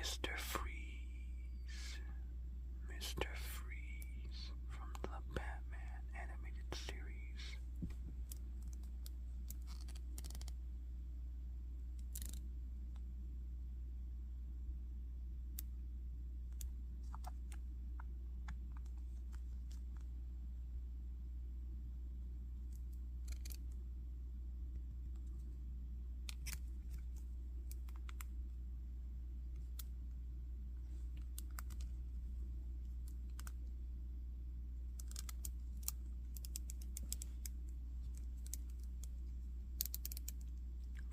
Mr. Freeze. Mr. Freeze from the Batman animated series.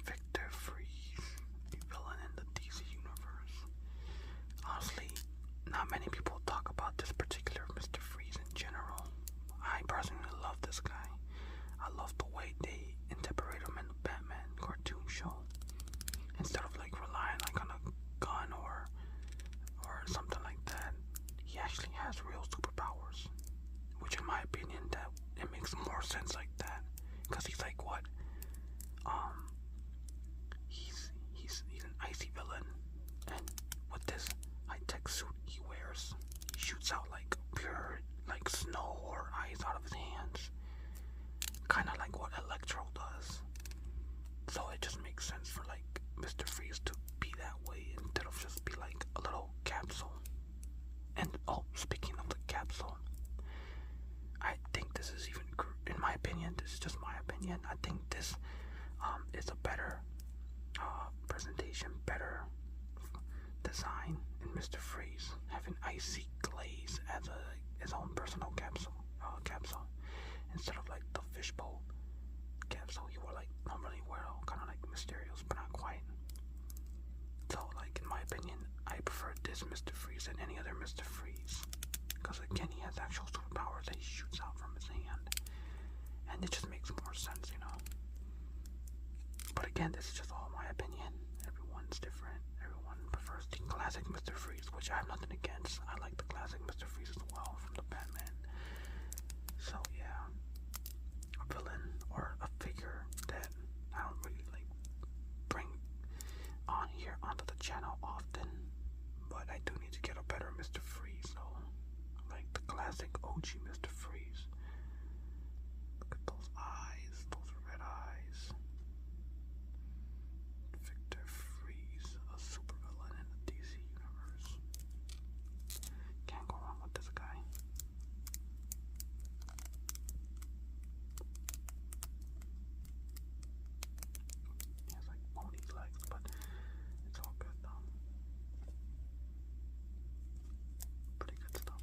Victor Freeze, a villain in the DC universe. Honestly, not many people talk about this particular Mr. Freeze in general. I personally love this guy. I love the way they interpret him in the Batman cartoon show. Instead of like relying like on a gun or something like that, he actually has real superpowers. Which in my opinion, that it makes more sense like that. Because he's like what? He's an icy villain, and with this high-tech suit he wears, he shoots out like pure like snow or ice out of his hands, kind of like what Electro does. So it just makes sense for like Mr. Freeze to be that way instead of just be like a little capsule. And oh, speaking of the capsule, I think this is even, in my opinion, this is just my opinion, I think this is a better presentation, better design in Mr. Freeze, having icy glaze as his own personal capsule instead of like the fishbowl capsule he wore like normally wear, kind of like mysterious but not quite. So like in my opinion, I prefer this Mr. Freeze than any other Mr. Freeze, because again he has actual superpowers that he shoots out from his hand, and it just makes more sense, you know. But again, this is just all my opinion. Everyone's different. Everyone prefers the classic Mr. Freeze, which I have nothing against. I like the classic Mr. Freeze as well from the Batman. So yeah, a villain or a figure that I don't really like bring on here onto the channel often, but I do need to get a better Mr. Freeze. So like the classic OG Mr. Freeze. Look at those eyes, those red eyes. Victor Freeze, a supervillain in the DC universe. Can't go wrong with this guy. He has like bony legs, but it's all good though. Pretty good stuff.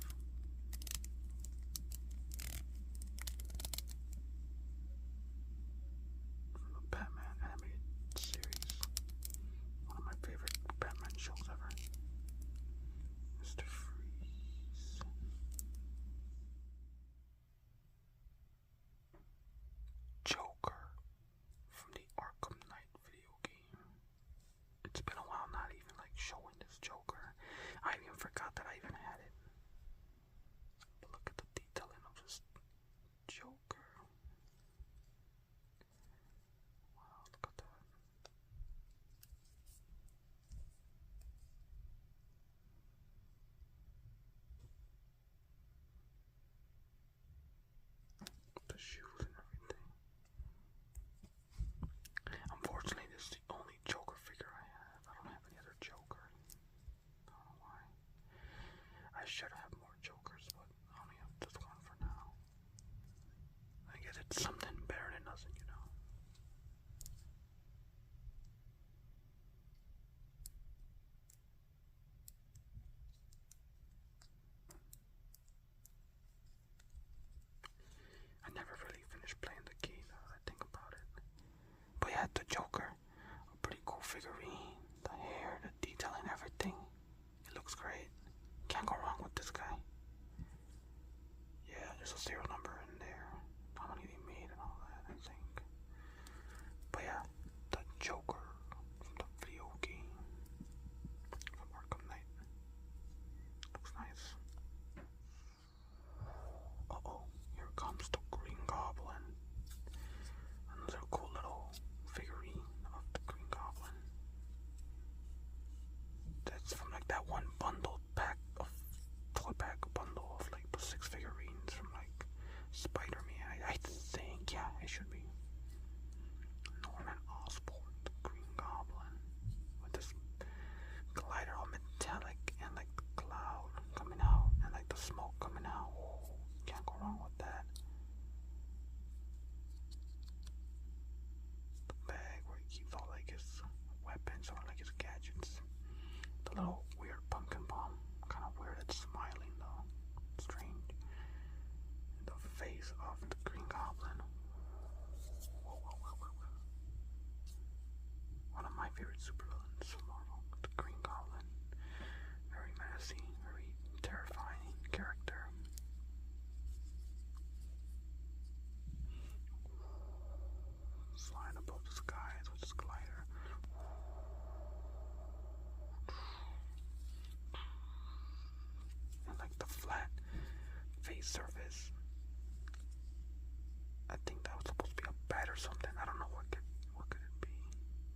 something. I don't know what could it be.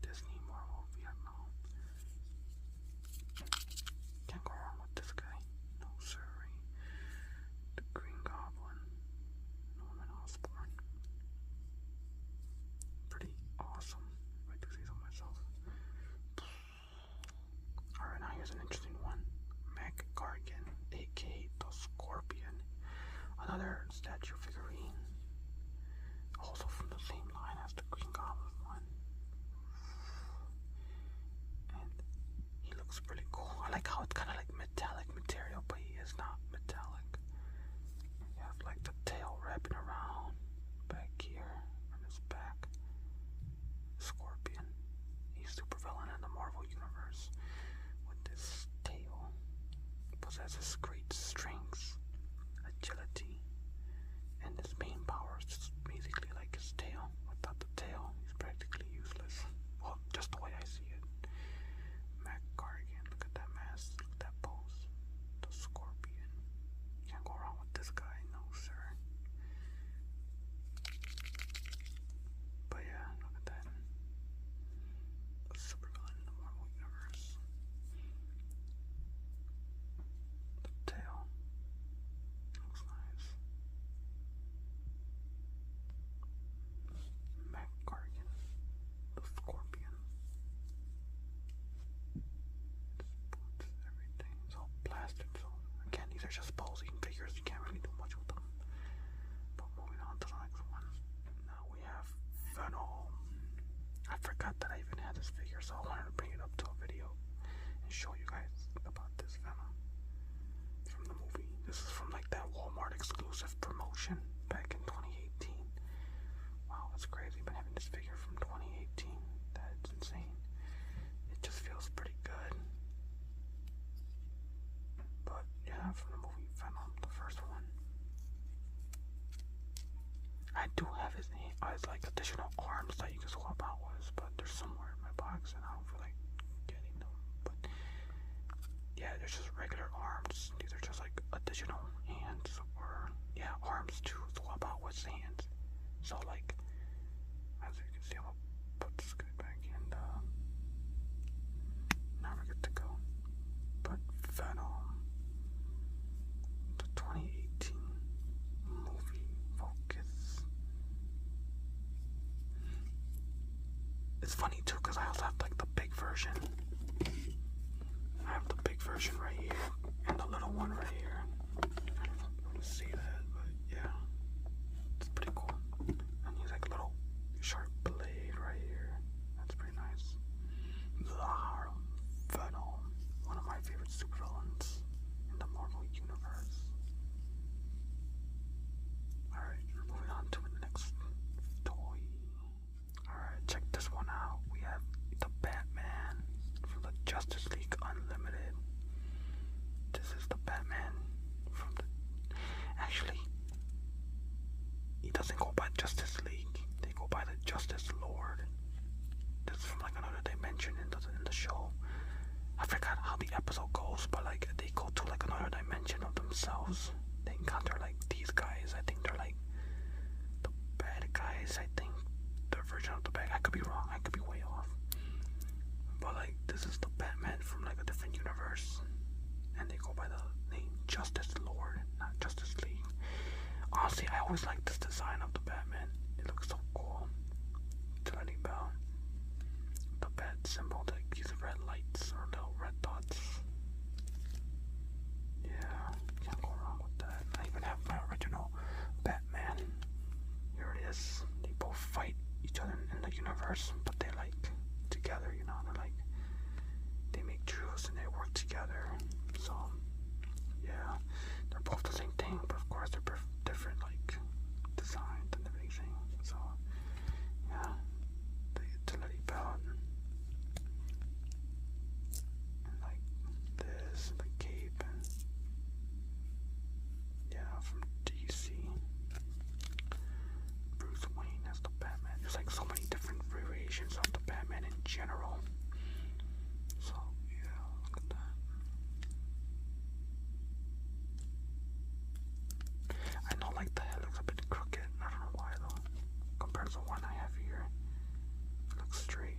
Disney, Marvel, Vietnam. Can't go wrong with this guy. No siree. The Green Goblin. Norman Osborn. Pretty awesome. I do say so myself. Alright, now here's an interesting one. Mac Gargan, aka the Scorpion. Another statue figurine. Also from the same line as the Green Goblin one. And he looks pretty cool. I like how it's kind of like metallic material, but he is not metallic. You have like the tail wrapping around back here on his back. Scorpion. He's super villain in the Marvel universe with this tail. Possesses great strength, agility, and his main power is just basically like his tail. Without the tail, he's practically useless. Well, just the way I see it. Mac Gargan, look at that mask, look at that pose. The Scorpion. Can't go wrong with this guy, no sir. But yeah, look at that. A super villain in the Marvel universe. The tail looks nice. Mac Gargan, the Scorpion. His boots, everything. It's all plastic, so again, these are just posing figures. You can't really do much with them. But moving on to the next one. Now we have Venom. I forgot that I even had this figure, so I wanted to bring it up to a video and show you guys about this Venom from the movie. This is from like that Walmart exclusive promotion back in 2018. Wow, that's crazy. Been having this figure from 2018. That's insane. It just feels pretty good. But yeah, from the movie Venom, the first one. I do have his like additional arms that you can swap out with, but they're somewhere in my box and I don't feel like getting them. But yeah, there's just regular arms. These are just like additional hands, or yeah, arms to swap out with hands. So like, as you can see, I'm gonna put this guy back in. Now we're good to go. But Venom, the 2018 movie Focus. It's funny too, because I also have like the big version. I have the big version right here and the little one right here. I don't know if you want to see that, but yeah, it's pretty cool. And he's like a little sharp blade right here. That's pretty nice. Venom, one of my favorite supervillains in the Marvel universe. Alright, moving on to the next toy. Alright, check this one out. We have the Batman from the Justice League Unlimited. This is the Batman from the... Actually, he doesn't go by Justice League. They go by the Justice Lord. This is from like another dimension in the show. I forgot how the episode goes, but like they go to like another dimension of themselves. They encounter like these guys. I think they're like the bad guys. I think the version of the bad. I could be wrong. I could be way off. But like this is the Batman from like a different universe, and they go by the name Justice Lord, not Justice League. Honestly, I always like this design of the Batman. It looks so cool. Utility belt. The bat symbol, like these red lights or little red dots. Yeah, can't go wrong with that. I even have my original Batman. Here it is. They both fight each other in the universe, but they like together, you know. They're like, they make truce and they work together. So yeah, they're both the same thing, but of course they're different like designs and everything. So yeah, the utility belt and like this, the cape, and yeah, from DC. Bruce Wayne as the Batman. There's like so many different variations of the Batman in general. So yeah, look at that. I know like the head looks a bit crooked. I don't know why though, compared to the one one I have here. It looks straight.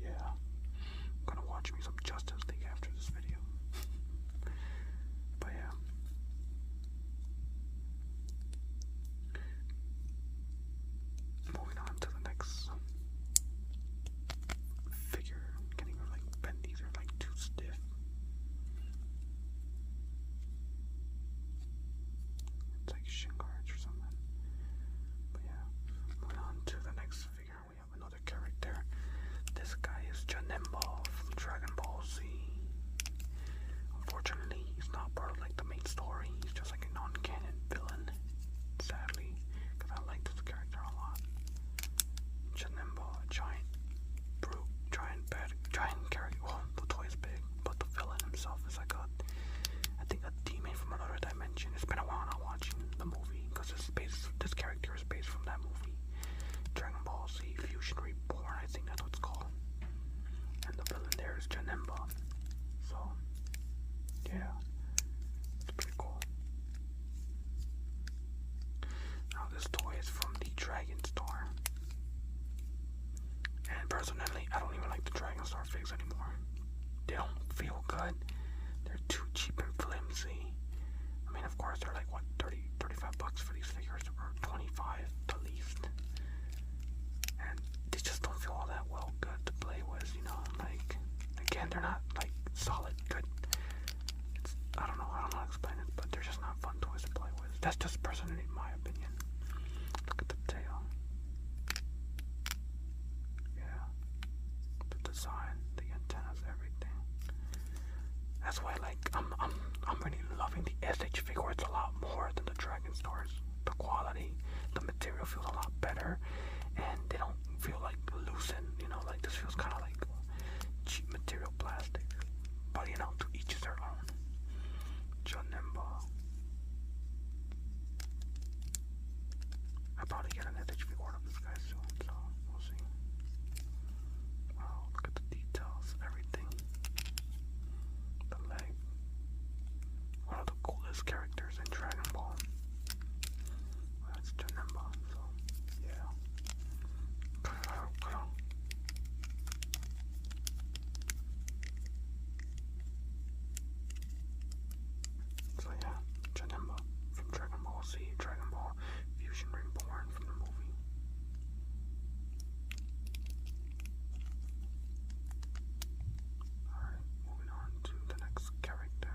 Yeah. I'm gonna watch me some Justice League after this video. But yeah. Moving on to the next figure. Can't even like bend these, are like too stiff. It's like shin guards or something. But yeah. Moving on to the next figure, we have another character. This guy is Janemba from Dragon Ball Z. Unfortunately, he's not part of like the main story. He's just like a non-canon villain. Sadly, because I like this character a lot. Janemba, giant brute, giant character. Well, the toy is big, but the villain himself is like I think a demon from another dimension. It's been a while not watching the movie because this character is based from that movie, Dragon Ball Z Fusion Reborn. I think that's what it's called. And the villain there is Janemba. So, yeah, it's pretty cool. Now this toy is from the Dragon Store. And personally, I don't even like the Dragon Store figs anymore. They don't feel good. They're too cheap and flimsy. I mean, of course, they're like, what, 30, 35 bucks for these figures, or 25 the least. And they just don't feel all that well good to play with, you know? Like, again, they're not, like, solid good. I don't know how to explain it, but they're just not fun toys to play with. That's just personally my opinion. Look at the tail. Yeah. The design, the antennas, everything. That's why, like, I'm really loving the SH figures a lot more than the Dragon Stores. The quality, the material feels a lot better, and they don't feel like loosened, you know, like this feels kind of like cheap material plastic. But, you know, to each is their own. Janemba. I'll probably get an SH figure of this guy soon, so we'll see. Wow, look at the details, everything. The leg. One of the coolest characters in Dragon Ball. That's Janemba, so yeah. So yeah, Janemba from Dragon Ball Z, Dragon Ball Fusion Reborn from the movie. Alright, moving on to the next character.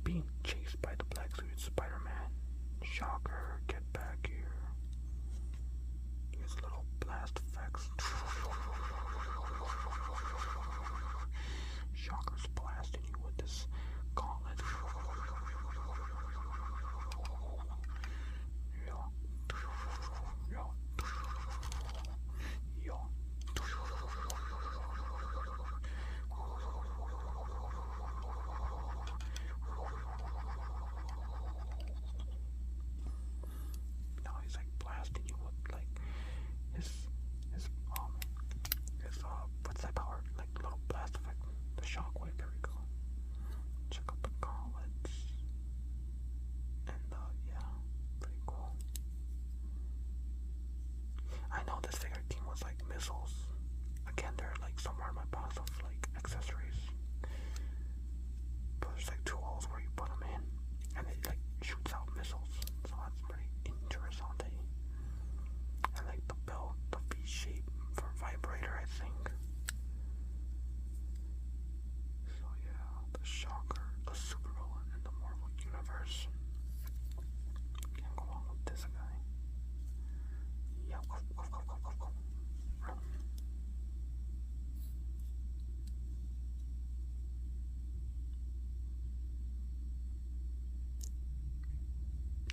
being chased by the black suited Spider-Man. Shocker, get back here. His little blast effects. Shocker's blasting you with this gauntlet. Now he's like blasting you with like his what's that power? Like the little blast effect, the shockwave. There we go. Check out the gauntlets, and yeah, pretty cool. I know this figure team was like missiles. Again, they're like somewhere in my box of like accessories. But there's like two holes where you put them in, and it like shoots out missiles. So that's pretty interesting. And like the belt, the V shape for vibrator, I think. So yeah, the Shocker, the supervillain in the Marvel universe. Can't go wrong with this guy. Yeah, go.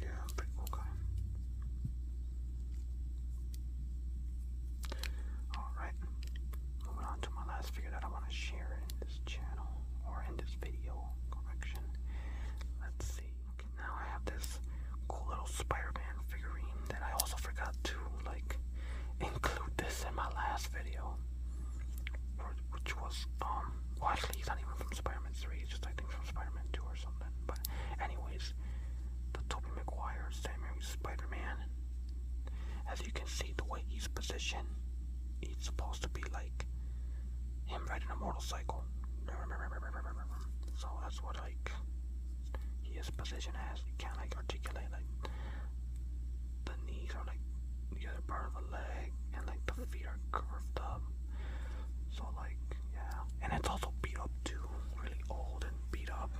Yeah, pretty cool guy. Alright, moving on to my last figure that I want to share in this channel, or in this video, correction. Let's see. Okay, now I have this cool little Spider-Man figurine that I also forgot to, like, include this in my last video. Which was, well actually he's not even from Spider-Man 3, he's just I think from Spider-Man 2 or something. But anyways, the Tobey Maguire Sam Raimi Spider-Man. As you can see, the way he's positioned, he's supposed to be like him riding a motorcycle. So that's what like he is positioned as. You can't like articulate like the knees or like the other part of the leg, and like the feet are curved up. So like yeah, and it's also beat up too, really old and beat up.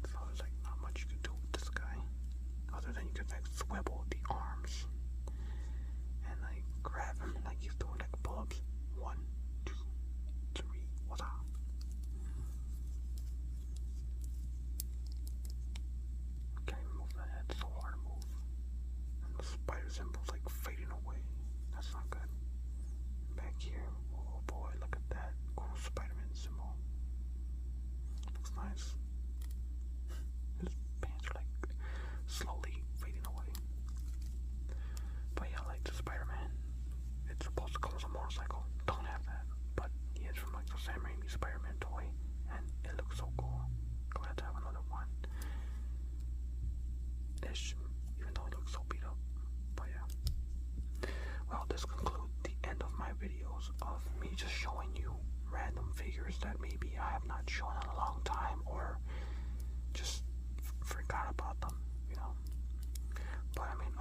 So there's like not much you can do with this guy, other than you can like swivel the arms and like grab him like he's doing like pull-ups. 1, 2, 3, what's up? Can't even move that head, it's so hard to move. And the spider symbol's like fading away. That's not good. Back here, oh boy, look at that cool Spider-Man symbol. Looks nice. His pants are like slowly fading away. But yeah, like the Spider-Man, it's supposed to come as a motorcycle. Don't have that, but he is from like the Sam Raimi Spider-Man toy, and it looks so cool. Glad to have another one. Ish, even though it looks so beat up. But yeah. Well, this concludes the end of my videos of me just showing you random figures that maybe I have not shown in a long time, or just forgot about them, you know. But I mean,